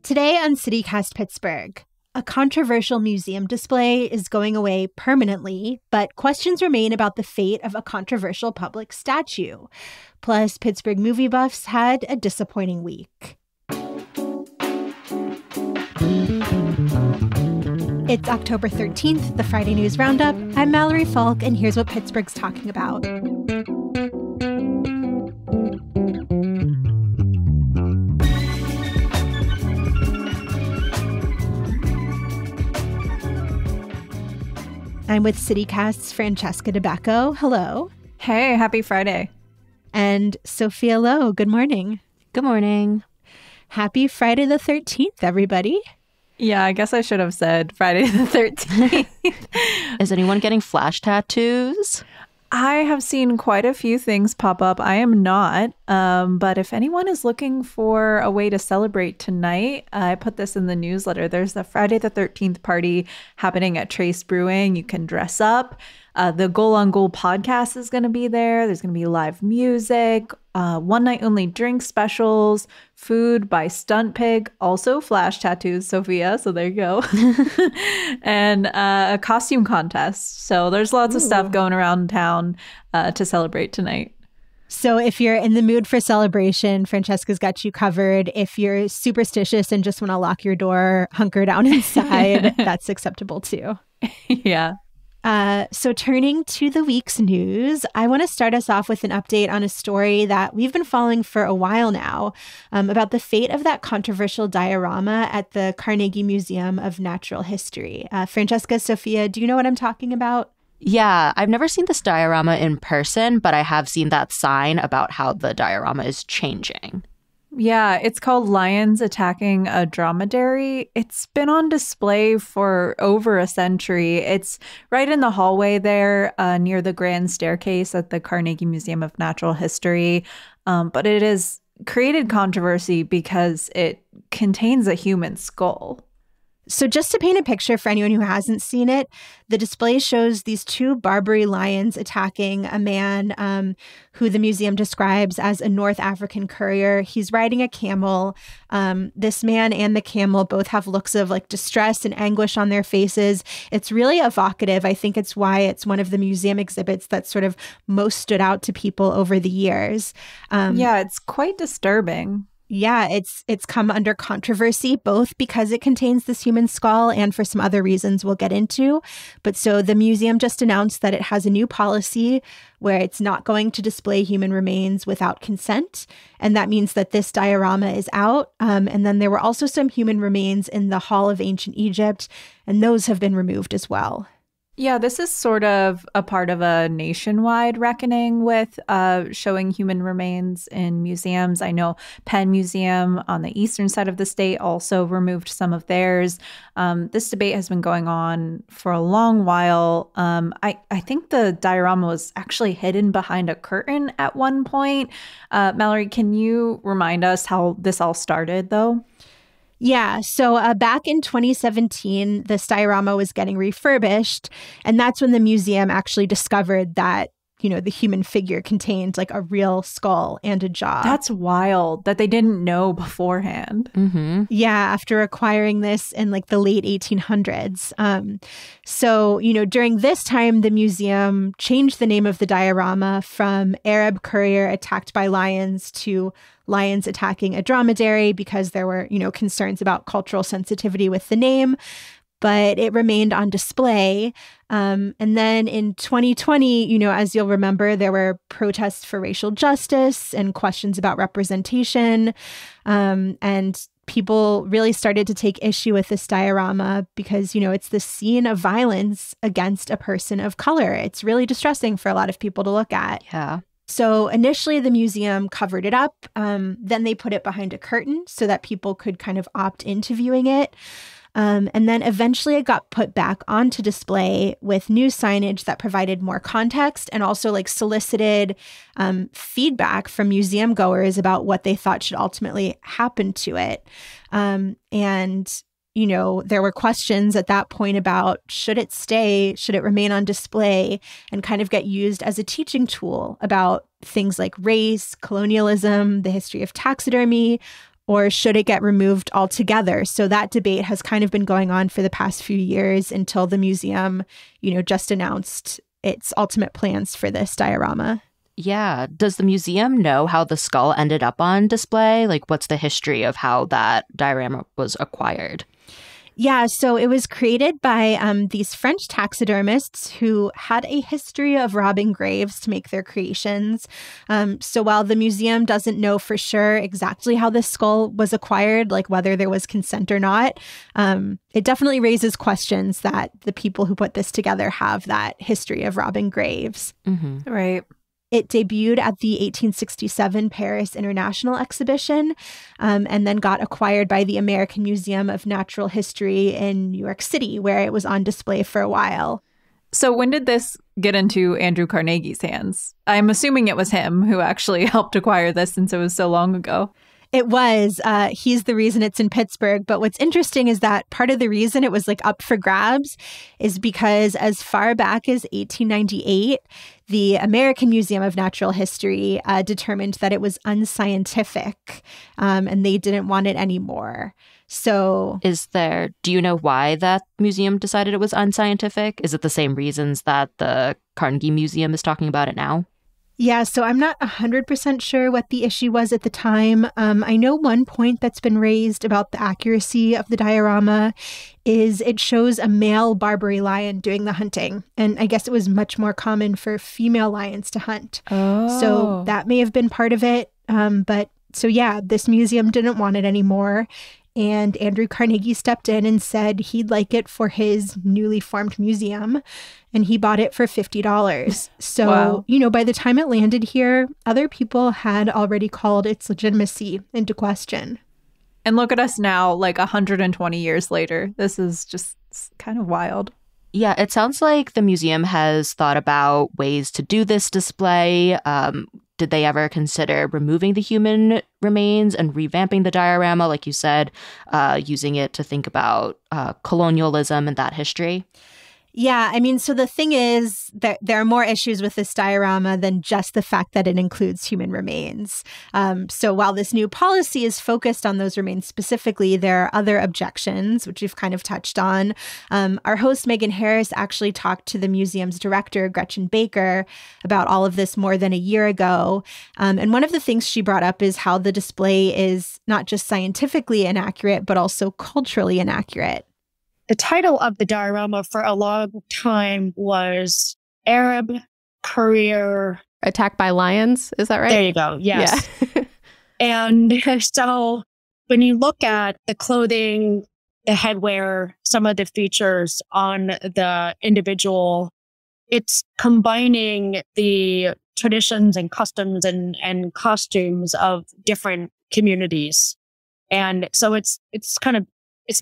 Today on CityCast Pittsburgh, a controversial museum display is going away permanently, but questions remain about the fate of a controversial public statue. Plus, Pittsburgh movie buffs had a disappointing week. It's October 13th, the Friday News Roundup. I'm Mallory Falk, and here's what Pittsburgh's talking about. I'm with CityCast's Francesca DeBacco. Hello. Hey, happy Friday. And Sophia Lowe. Good morning. Good morning. Happy Friday the 13th, everybody. Yeah, I guess I should have said Friday the 13th. Is anyone getting flash tattoos? I have seen quite a few things pop up. I am not. But if anyone is looking for a way to celebrate tonight, I put this in the newsletter. There's the Friday the 13th party happening at Trace Brewing. You can dress up. The Goal on Goal podcast is going to be there. There's going to be live music, one night only drink specials, food by Stunt Pig, also flash tattoos, Sophia. So there you go. And a costume contest. So there's lots of stuff going around town to celebrate tonight. So if you're in the mood for celebration, Francesca's got you covered. If you're superstitious and just want to lock your door, hunker down inside, that's acceptable too. Yeah. So turning to the week's news, I want to start us off with an update on a story that we've been following for a while now about the fate of that controversial diorama at the Carnegie Museum of Natural History. Francesca, Sophia, do you know what I'm talking about? Yeah, I've never seen this diorama in person, but I have seen that sign about how the diorama is changing. Yeah, it's called Lions Attacking a Dromedary. It's been on display for over a century. It's right in the hallway there near the grand staircase at the Carnegie Museum of Natural History. But it has created controversy because it contains a human skull. So just to paint a picture for anyone who hasn't seen it, the display shows these two Barbary lions attacking a man who the museum describes as a North African courier. He's riding a camel. This man and the camel both have looks of like distress and anguish on their faces. It's really evocative. I think it's why it's one of the museum exhibits that sort of most stood out to people over the years. Yeah, it's quite disturbing. Yeah, it's come under controversy, both because it contains this human skull and for some other reasons we'll get into. But so the museum just announced that it has a new policy where it's not going to display human remains without consent. And that means that this diorama is out. And then there were also some human remains in the Hall of Ancient Egypt, and those have been removed as well. Yeah, this is sort of a part of a nationwide reckoning with showing human remains in museums. I know Penn Museum on the eastern side of the state also removed some of theirs. This debate has been going on for a long while. I think the diorama was actually hidden behind a curtain at one point. Mallory, can you remind us how this all started, though? Yeah, so back in 2017, this diorama was getting refurbished, and that's when the museum actually discovered that, you know, the human figure contained like a real skull and a jaw. That's wild that they didn't know beforehand. Mm-hmm. Yeah, after acquiring this in like the late 1800s. So, you know, during this time, the museum changed the name of the diorama from Arab courier attacked by lions to Lions Attacking a Dromedary because there were, you know, concerns about cultural sensitivity with the name. But it remained on display. And then in 2020, you know, as you'll remember, there were protests for racial justice and questions about representation. And people really started to take issue with this diorama because, you know, it's the scene of violence against a person of color. It's really distressing for a lot of people to look at. Yeah. So initially the museum covered it up. Then they put it behind a curtain so that people could kind of opt into viewing it. And then eventually it got put back onto display with new signage that provided more context and also like solicited feedback from museum goers about what they thought should ultimately happen to it. And you know, there were questions at that point about should it stay, should it remain on display, and kind of get used as a teaching tool about things like race, colonialism, the history of taxidermy, or should it get removed altogether? So that debate has kind of been going on for the past few years until the museum, just announced its ultimate plans for this diorama. Yeah. Does the museum know how the skull ended up on display? Like, what's the history of how that diorama was acquired? Yeah, so it was created by these French taxidermists who had a history of robbing graves to make their creations. So while the museum doesn't know for sure exactly how this skull was acquired, like whether there was consent or not, it definitely raises questions that the people who put this together have that history of robbing graves. Mm-hmm. Right. It debuted at the 1867 Paris International Exhibition and then got acquired by the American Museum of Natural History in New York City, where it was on display for a while. So when did this get into Andrew Carnegie's hands? I'm assuming it was him who actually helped acquire this since it was so long ago. It was. He's the reason it's in Pittsburgh. But what's interesting is that part of the reason it was up for grabs is because as far back as 1898, the American Museum of Natural History determined that it was unscientific and they didn't want it anymore. So do you know why that museum decided it was unscientific? Is it the same reasons that the Carnegie Museum is talking about it now? Yeah, so I'm not 100% sure what the issue was at the time. I know one point that's been raised about the accuracy of the diorama is it shows a male Barbary lion doing the hunting. And I guess it was much more common for female lions to hunt. Oh. So that may have been part of it. This museum didn't want it anymore. And Andrew Carnegie stepped in and said he'd like it for his newly formed museum. And he bought it for $50. So, wow. By the time it landed here, other people had already called its legitimacy into question. And look at us now, 120 years later. This is just kind of wild. Yeah, it sounds like the museum has thought about ways to do this display. Did they ever consider removing the human remains and revamping the diorama, like you said, using it to think about colonialism and that history? Yeah, so the thing is that there are more issues with this diorama than just the fact that it includes human remains. So while this new policy is focused on those remains specifically, there are other objections, which we've kind of touched on. Our host, Megan Harris, actually talked to the museum's director, Gretchen Baker, about all of this more than a year ago. And one of the things she brought up is how the display is not just scientifically inaccurate, but also culturally inaccurate. The title of the diorama for a long time was Arab Courier. Attacked by Lions, is that right? There you go, yes. Yeah. And so when you look at the clothing, the headwear, some of the features on the individual, it's combining the traditions and customs and costumes of different communities. And so it's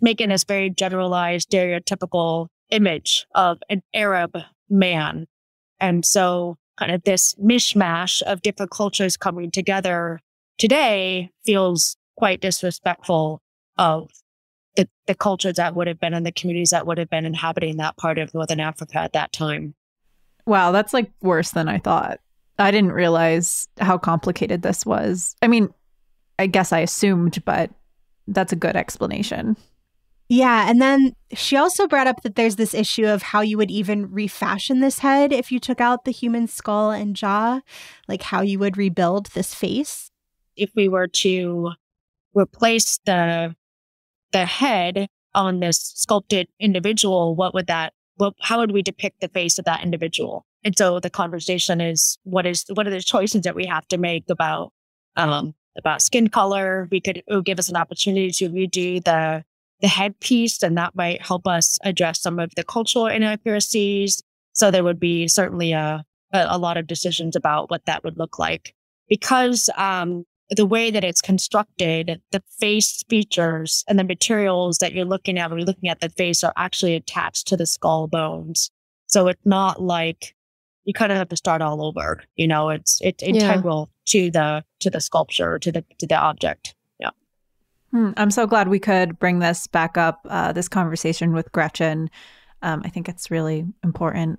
making this very generalized, stereotypical image of an Arab man. And so kind of this mishmash of different cultures coming together today feels quite disrespectful of the cultures that would have been and the communities that would have been inhabiting that part of Northern Africa at that time. Wow, that's worse than I thought. I didn't realize how complicated this was. I guess I assumed, but that's a good explanation. Yeah, and then she also brought up that there's this issue of how you would even refashion this head if you took out the human skull and jaw, like how you would rebuild this face. If we were to replace the head on this sculpted individual, how would we depict the face of that individual? And so the conversation is, what are the choices that we have to make about skin color? It would give us an opportunity to redo the headpiece, and that might help us address some of the cultural inaccuracies. So there would be certainly a lot of decisions about what that would look like. Because the way that it's constructed, the face features and the materials that you're looking at when you're looking at the face are actually attached to the skull bones. So it's not like you kind of have to start all over. It's integral to the sculpture, to the object. I'm so glad we could bring this back up, this conversation with Gretchen. I think it's really important.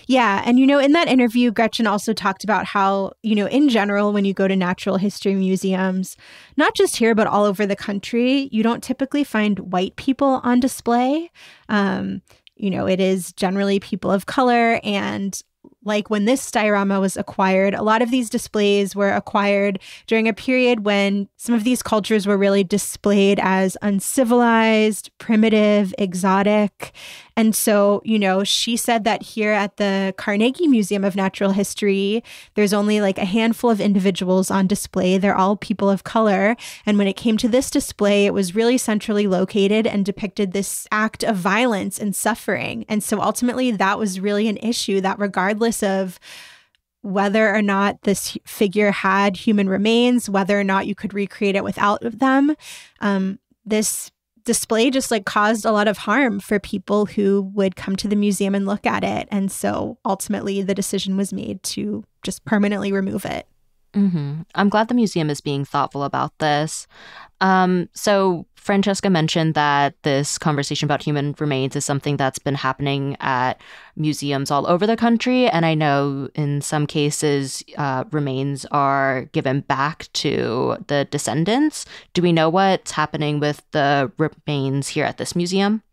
Yeah. And, in that interview, Gretchen also talked about how, in general, when you go to natural history museums, not just here, but all over the country, you don't typically find white people on display. It is generally people of color. And like when this diorama was acquired, a lot of these displays were acquired during a period when some of these cultures were really displayed as uncivilized, primitive, exotic. And so, she said that here at the Carnegie Museum of Natural History, there's only like a handful of individuals on display. They're all people of color. And when it came to this display, it was really centrally located and depicted this act of violence and suffering. And so ultimately, that was really an issue that regardless of whether or not this figure had human remains, whether or not you could recreate it without them, this display just like caused a lot of harm for people who would come to the museum and look at it. And so ultimately the decision was made to just permanently remove it. Mm-hmm. I'm glad the museum is being thoughtful about this. So Francesca mentioned that this conversation about human remains is something that's been happening at museums all over the country. And I know in some cases, remains are given back to the descendants. Do we know what's happening with the remains here at this museum?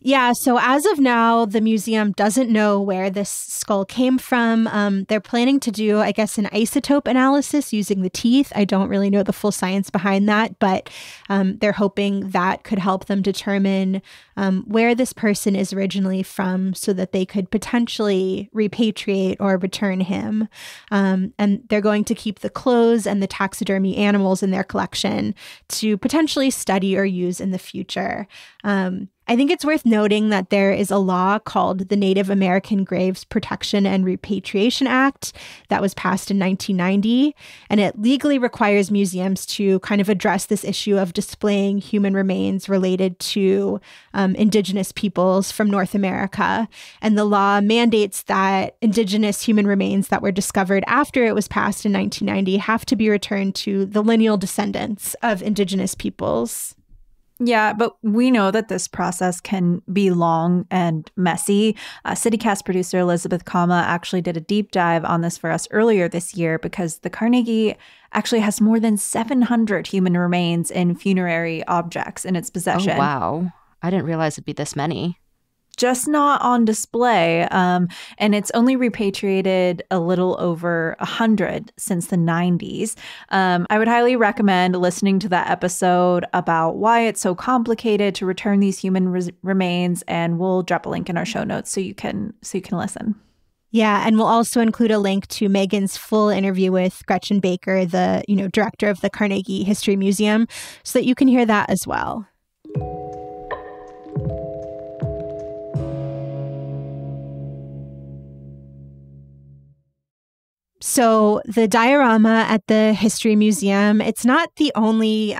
Yeah, so as of now, the museum doesn't know where this skull came from. They're planning to do, I guess, an isotope analysis using the teeth. I don't really know the full science behind that, but they're hoping that could help them determine where this person is originally from so that they could potentially repatriate or return him. And they're going to keep the clothes and the taxidermy animals in their collection to potentially study or use in the future. I think it's worth noting that there is a law called the Native American Graves Protection and Repatriation Act that was passed in 1990, and it legally requires museums to kind of address this issue of displaying human remains related to Indigenous peoples from North America. And the law mandates that Indigenous human remains that were discovered after it was passed in 1990 have to be returned to the lineal descendants of Indigenous peoples. Yeah, but we know that this process can be long and messy. CityCast producer Elizabeth Kama actually did a deep dive on this for us earlier this year because the Carnegie actually has more than 700 human remains in funerary objects in its possession. Oh, wow. I didn't realize it'd be this many. Just not on display. And it's only repatriated a little over 100 since the 90s. I would highly recommend listening to that episode about why it's so complicated to return these human remains. And we'll drop a link in our show notes so you can listen. Yeah, and we'll also include a link to Megan's full interview with Gretchen Baker, the director of the Carnegie History Museum, so that you can hear that as well. So the diorama at the History Museum, it's not the only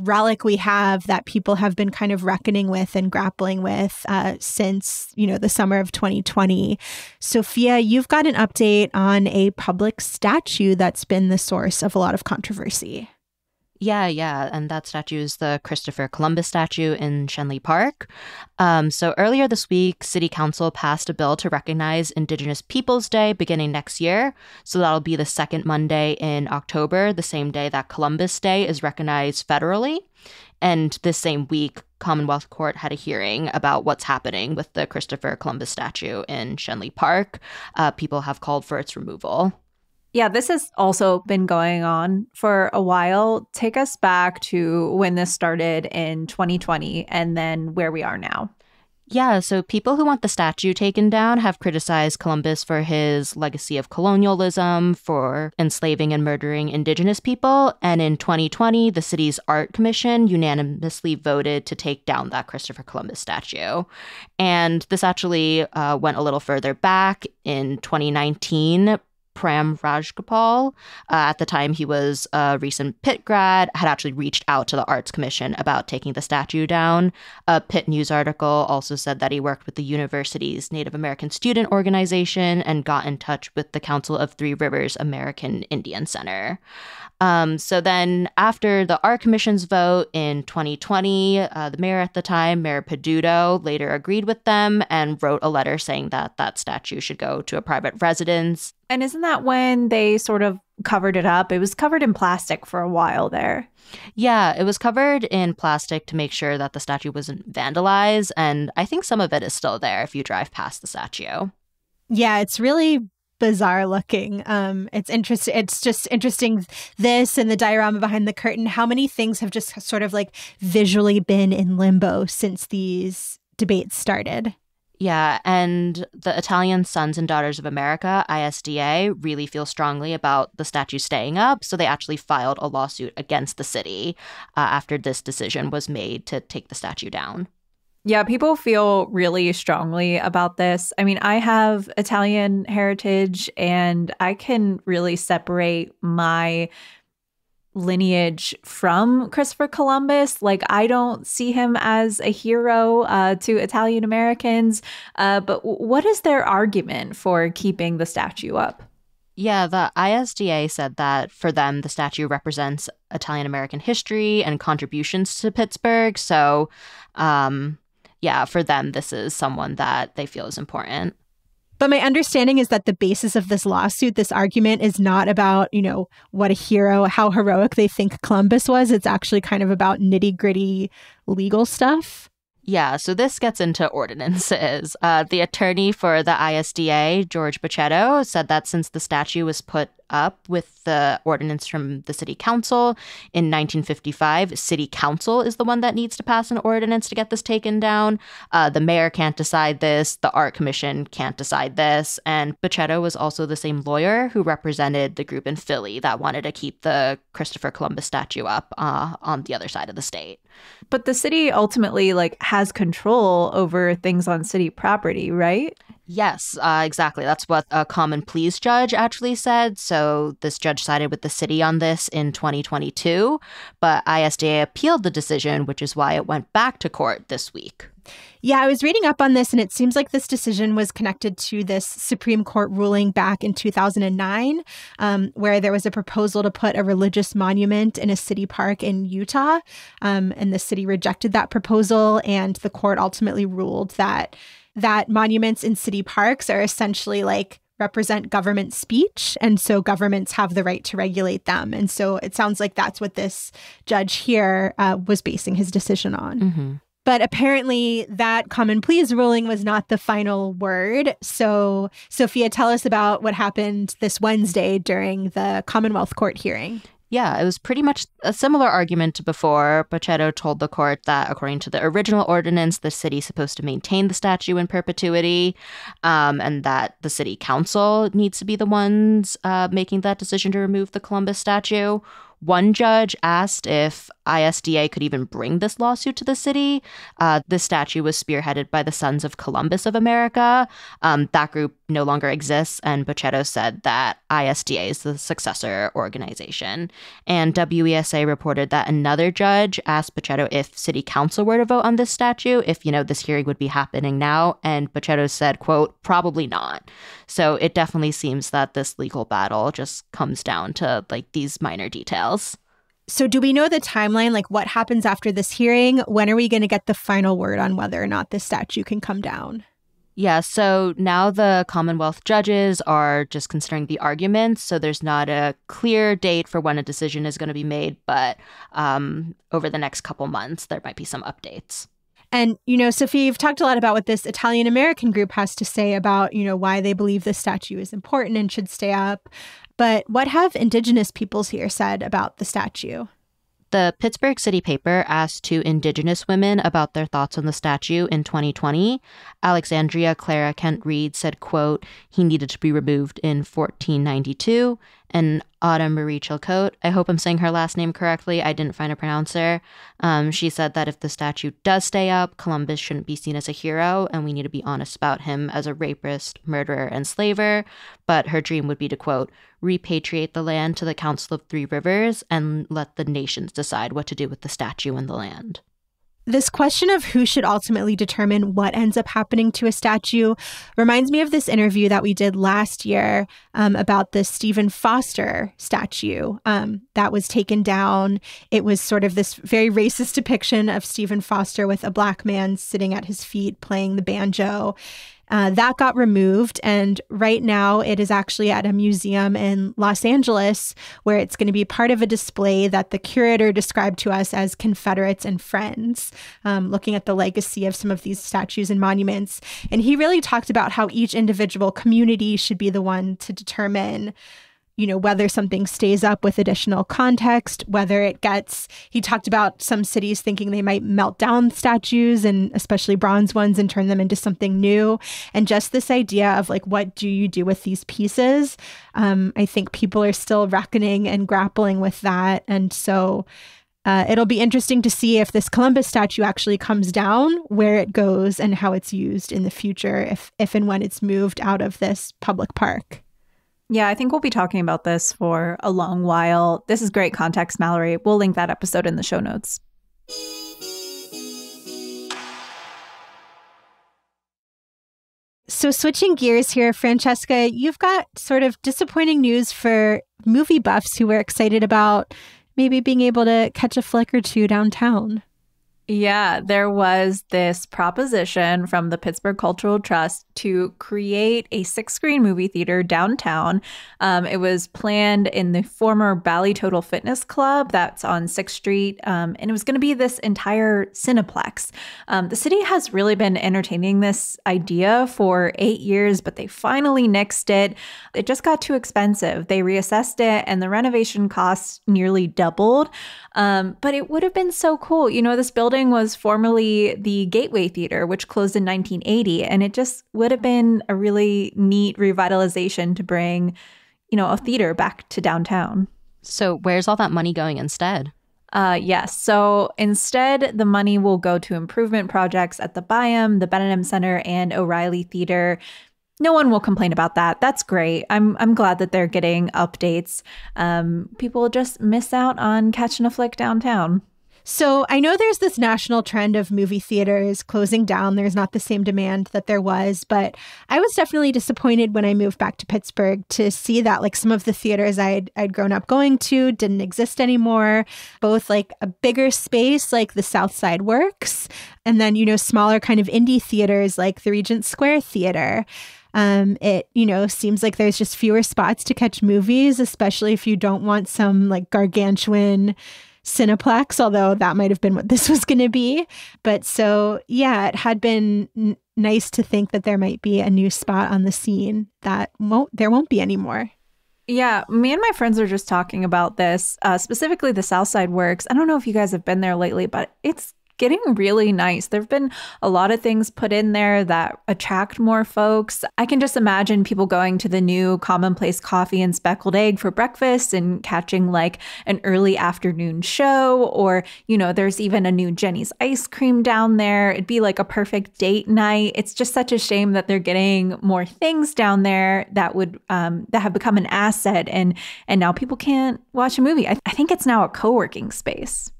relic we have that people have been kind of reckoning with and grappling with since, the summer of 2020. Sophia, you've got an update on a public statue that's been the source of a lot of controversy. Yeah. And that statue is the Christopher Columbus statue in Schenley Park. So earlier this week, City Council passed a bill to recognize Indigenous Peoples Day beginning next year. So that'll be the second Monday in October, the same day that Columbus Day is recognized federally. And this same week, Commonwealth Court had a hearing about what's happening with the Christopher Columbus statue in Schenley Park. People have called for its removal. Yeah, this has also been going on for a while. Take us back to when this started in 2020 and then where we are now. Yeah, so people who want the statue taken down have criticized Columbus for his legacy of colonialism, for enslaving and murdering Indigenous people. And in 2020, the city's art commission unanimously voted to take down that Christopher Columbus statue. And this actually went a little further back. In 2019, Pram Rajgopal. At the time, he was a recent Pitt grad, had actually reached out to the Arts Commission about taking the statue down. A Pitt News article also said that he worked with the university's Native American Student Organization and got in touch with the Council of Three Rivers American Indian Center. So then after the Art Commission's vote in 2020, the mayor at the time, Mayor Peduto, later agreed with them and wrote a letter saying that that statue should go to a private residence. And isn't that when they sort of covered it up? It was covered in plastic for a while there. Yeah, it was covered in plastic to make sure that the statue wasn't vandalized. And I think some of it is still there if you drive past the statue. Yeah, it's really bizarre looking. It's interesting. It's just interesting. This and the diorama behind the curtain, how many things have just sort of like visually been in limbo since these debates started? Yeah, and the Italian Sons and Daughters of America, ISDA, really feel strongly about the statue staying up, so they actually filed a lawsuit against the city after this decision was made to take the statue down. Yeah, people feel really strongly about this. I mean, I have Italian heritage, and I can really separate my lineage from Christopher Columbus. Like, I don't see him as a hero to Italian Americans. But what is their argument for keeping the statue up? Yeah, the ISDA said that for them, the statue represents Italian American history and contributions to Pittsburgh. So, yeah, for them, this is someone that they feel is important. But my understanding is that the basis of this lawsuit, this argument, is not about, what a hero, how heroic they think Columbus was. It's actually kind of about nitty-gritty legal stuff. Yeah, so this gets into ordinances. The attorney for the ISDA, George Bochetto, said that since the statue was put up with the ordinance from the city council in 1955, city council is the one that needs to pass an ordinance to get this taken down. The mayor can't decide this. The art commission can't decide this. And Bochetto was also the same lawyer who represented the group in Philly that wanted to keep the Christopher Columbus statue up on the other side of the state. But the city ultimately has control over things on city property, right? Yes, exactly. That's what a common pleas judge actually said. So this judge sided with the city on this in 2022, but ISDA appealed the decision, which is why it went back to court this week. Yeah, I was reading up on this, and it seems like this decision was connected to this Supreme Court ruling back in 2009, where there was a proposal to put a religious monument in a city park in Utah, and the city rejected that proposal, and the court ultimately ruled that monuments in city parks are essentially represent government speech, and so governments have the right to regulate them. And so it sounds like that's what this judge here was basing his decision on. Mm-hmm. But apparently that common pleas ruling was not the final word. So, Sophia, tell us about what happened this Wednesday during the Commonwealth Court hearing. Yeah, it was pretty much a similar argument to before. Bochetto told the court that according to the original ordinance, the city's supposed to maintain the statue in perpetuity, and that the city council needs to be the ones making that decision to remove the Columbus statue. One judge asked if ISDA could even bring this lawsuit to the city. This statue was spearheaded by the Sons of Columbus of America. That group no longer exists, and Bochetto said that ISDA is the successor organization. And WESA reported that another judge asked Bochetto if city council were to vote on this statue, if, this hearing would be happening now, and Bochetto said, quote, probably not. So it definitely seems that this legal battle just comes down to these minor details. So do we know the timeline? What happens after this hearing? When are we going to get the final word on whether or not this statue can come down? Yeah, so now the Commonwealth judges are just considering the arguments, so there's not a clear date for when a decision is going to be made, but over the next couple months, there might be some updates. And, Sophie, you've talked a lot about what this Italian American group has to say about, why they believe this statue is important and should stay up. But what have Indigenous peoples here said about the statue? The Pittsburgh City paper asked two Indigenous women about their thoughts on the statue in 2020. Alexandria Clara Kent Reed said, quote, "He needed to be removed in 1492. And Autumn Marie Chilcote, I hope I'm saying her last name correctly, I didn't find a pronouncer. She said that if the statue does stay up, Columbus shouldn't be seen as a hero, and we need to be honest about him as a rapist, murderer, and slaver. But her dream would be to, quote, repatriate the land to the Council of Three Rivers and let the nations decide what to do with the statue and the land." This question of who should ultimately determine what ends up happening to a statue reminds me of this interview that we did last year about the Stephen Foster statue that was taken down. It was sort of this very racist depiction of Stephen Foster with a black man sitting at his feet playing the banjo. That got removed, and right now it is actually at a museum in Los Angeles where it's going to be part of a display that the curator described to us as Confederates and Friends, looking at the legacy of some of these statues and monuments. And he really talked about how each individual community should be the one to determine whether something stays up with additional context, whether it gets, he talked about some cities thinking they might melt down statues and especially bronze ones and turn them into something new. And just this idea of like, what do you do with these pieces? I think people are still reckoning and grappling with that. And so it'll be interesting to see if this Columbus statue actually comes down, where it goes and how it's used in the future, if and when it's moved out of this public park. Yeah, I think we'll be talking about this for a long while. This is great context, Mallory. We'll link that episode in the show notes. So switching gears here, Francesca, you've got sort of disappointing news for movie buffs who were excited about maybe being able to catch a flick or two downtown. Yeah, there was this proposition from the Pittsburgh Cultural Trust to create a 6-screen movie theater downtown. It was planned in the former Bally Total Fitness Club that's on 6th Street, and it was going to be this entire Cineplex. The city has really been entertaining this idea for 8 years, but they finally nixed it. It just got too expensive. They reassessed it, and the renovation costs nearly doubled. But it would have been so cool. This building was formerly the Gateway Theater, which closed in 1980, and it just would have been a really neat revitalization to bring, a theater back to downtown. So where's all that money going instead? Yes. So instead, the money will go to improvement projects at the Byam, the Benham Center, and O'Reilly Theater. No one will complain about that. That's great. I'm glad that they're getting updates. People just miss out on catching a flick downtown. So I know there's this national trend of movie theaters closing down. There's not the same demand that there was, but I was definitely disappointed when I moved back to Pittsburgh to see that like some of the theaters I'd grown up going to didn't exist anymore, both like a bigger space like the South Side Works and then, smaller kind of indie theaters like the Regent Square Theater. It, seems like there's just fewer spots to catch movies, especially if you don't want some like gargantuan Cineplex, although that might have been what this was going to be. But so, yeah, it had been nice to think that there might be a new spot on the scene that there won't be anymore. Yeah, me and my friends are just talking about this, specifically the Southside Works. I don't know if you guys have been there lately, but it's getting really nice. There have been a lot of things put in there that attract more folks. I can just imagine people going to the new Commonplace Coffee and Speckled Egg for breakfast and catching like an early afternoon show, or, there's even a new Jenny's ice cream down there. It'd be like a perfect date night. It's just such a shame that they're getting more things down there that would that have become an asset, and now people can't watch a movie. I think it's now a co-working space.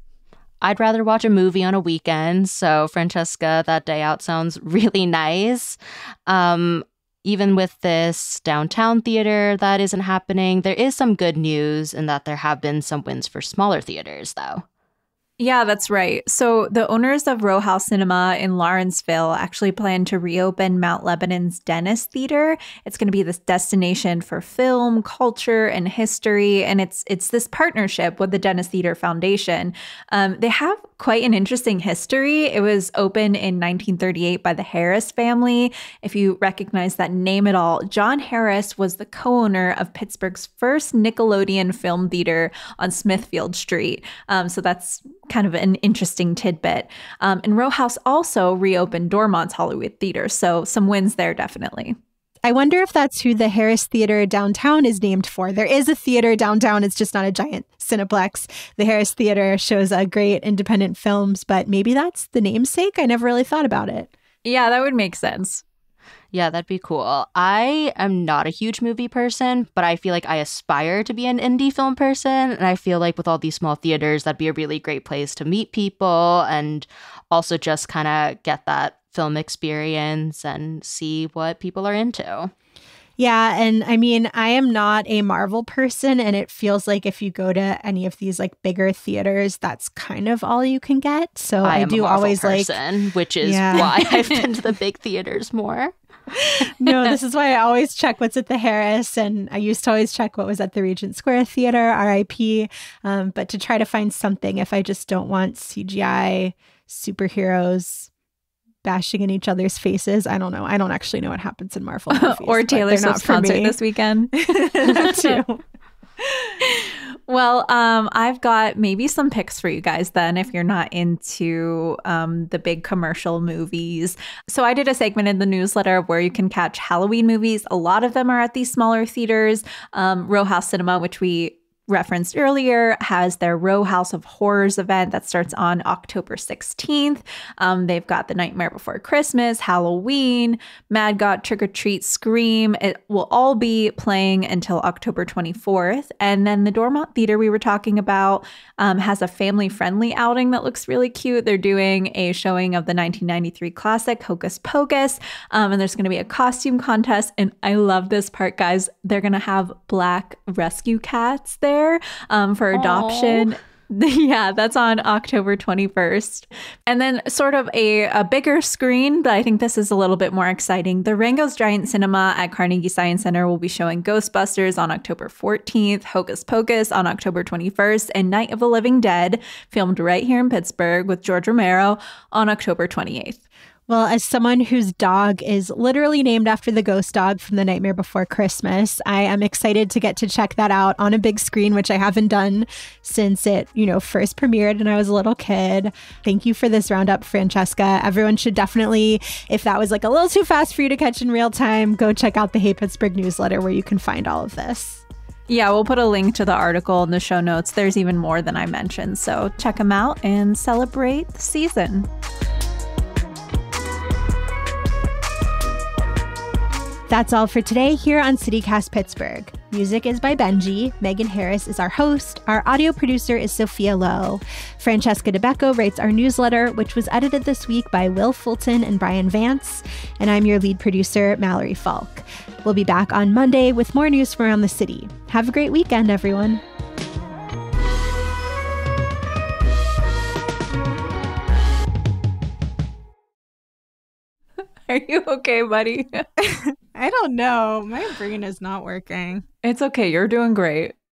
I'd rather watch a movie on a weekend, so Francesca, that day out sounds really nice. Even with this downtown theater that isn't happening, there is some good news in that there have been some wins for smaller theaters, though. Yeah, that's right. So the owners of Row House Cinema in Lawrenceville actually plan to reopen Mount Lebanon's Dennis Theater. It's going to be this destination for film, culture, and history. And it's this partnership with the Dennis Theater Foundation. They have quite an interesting history. It was opened in 1938 by the Harris family. If you recognize that name at all, John Harris was the co-owner of Pittsburgh's first Nickelodeon film theater on Smithfield Street. So that's kind of an interesting tidbit. And Row House also reopened Dormont's Hollywood Theater. So some wins there, definitely. I wonder if that's who the Harris Theater downtown is named for. There is a theater downtown. It's just not a giant Cineplex. The Harris Theater shows great independent films, but maybe that's the namesake. I never really thought about it. Yeah, that would make sense. Yeah, that'd be cool. I am not a huge movie person, but I feel like I aspire to be an indie film person. And I feel like with all these small theaters, that'd be a really great place to meet people and also just kind of get that film experience and see what people are into. Yeah. And I mean, I am not a Marvel person, and it feels like if you go to any of these like bigger theaters, that's kind of all you can get. So I do always person, which is why I've been to the big theaters more. No, this is why I always check what's at the Harris, and I used to always check what was at the Regent Square Theater, RIP. But to try to find something if I just don't want CGI superheroes bashing in each other's faces. I don't know. I don't actually know what happens in Marvel movies. Or Taylor Swift's concert this weekend. That too. Well, I've got maybe some picks for you guys then if you're not into the big commercial movies. So I did a segment in the newsletter where you can catch Halloween movies. A lot of them are at these smaller theaters. Row House Cinema, which we referenced earlier, has their Row House of Horrors event that starts on October 16th. They've got The Nightmare Before Christmas, Halloween, Mad God, Trick or Treat, Scream. It will all be playing until October 24th. And then the Dormont Theater we were talking about has a family-friendly outing that looks really cute. They're doing a showing of the 1993 classic Hocus Pocus. And there's going to be a costume contest. And I love this part, guys. They're going to have black rescue cats there for adoption. Yeah, that's on October 21st. And then sort of a bigger screen, but I think this is a little bit more exciting. The Rango's Giant Cinema at Carnegie Science Center will be showing Ghostbusters on October 14th, Hocus Pocus on October 21st, and Night of the Living Dead, filmed right here in Pittsburgh with George Romero, on October 28th. Well, as someone whose dog is literally named after the ghost dog from The Nightmare Before Christmas, I am excited to get to check that out on a big screen, which I haven't done since it, first premiered when I was a little kid. Thank you for this roundup, Francesca. Everyone should definitely, if that was like a little too fast for you to catch in real time, go check out the Hey Pittsburgh newsletter where you can find all of this. Yeah, we'll put a link to the article in the show notes. There's even more than I mentioned, so check them out and celebrate the season. That's all for today here on CityCast Pittsburgh. Music is by Benji. Megan Harris is our host. Our audio producer is Sophia Lowe. Francesca DeBecco writes our newsletter, which was edited this week by Will Fulton and Brian Vance. And I'm your lead producer, Mallory Falk. We'll be back on Monday with more news from around the city. Have a great weekend, everyone. Are you okay, buddy? I don't know. My brain is not working. It's okay. You're doing great.